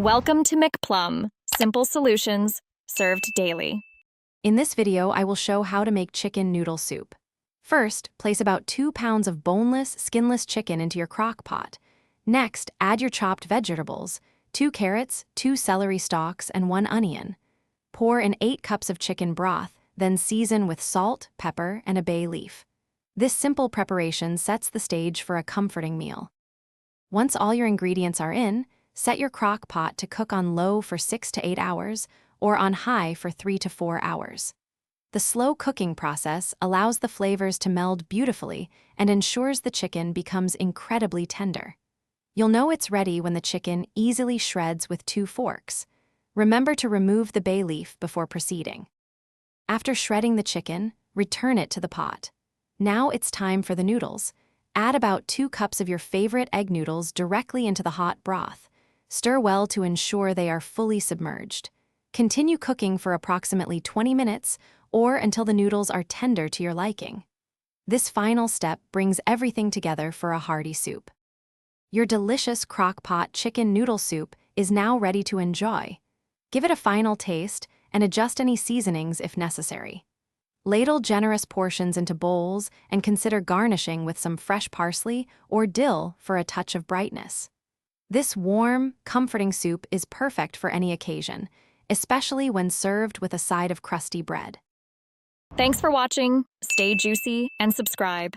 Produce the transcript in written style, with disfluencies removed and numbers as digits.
Welcome to McPlum, simple solutions served daily. In this video, I will show how to make chicken noodle soup. First, place about 2 pounds of boneless, skinless chicken into your crock pot. Next, add your chopped vegetables, 2 carrots, 2 celery stalks, and 1 onion. Pour in 8 cups of chicken broth, then season with salt, pepper, and a bay leaf. This simple preparation sets the stage for a comforting meal. Once all your ingredients are in, set your crock pot to cook on low for 6 to 8 hours or on high for 3 to 4 hours. The slow cooking process allows the flavors to meld beautifully and ensures the chicken becomes incredibly tender. You'll know it's ready when the chicken easily shreds with 2 forks. Remember to remove the bay leaf before proceeding. After shredding the chicken, return it to the pot. Now it's time for the noodles. Add about 2 cups of your favorite egg noodles directly into the hot broth. Stir well to ensure they are fully submerged. Continue cooking for approximately 20 minutes or until the noodles are tender to your liking. This final step brings everything together for a hearty soup. Your delicious crock pot chicken noodle soup is now ready to enjoy. Give it a final taste and adjust any seasonings if necessary. Ladle generous portions into bowls and consider garnishing with some fresh parsley or dill for a touch of brightness. This warm, comforting soup is perfect for any occasion, especially when served with a side of crusty bread. Thanks for watching. Stay juicy and subscribe.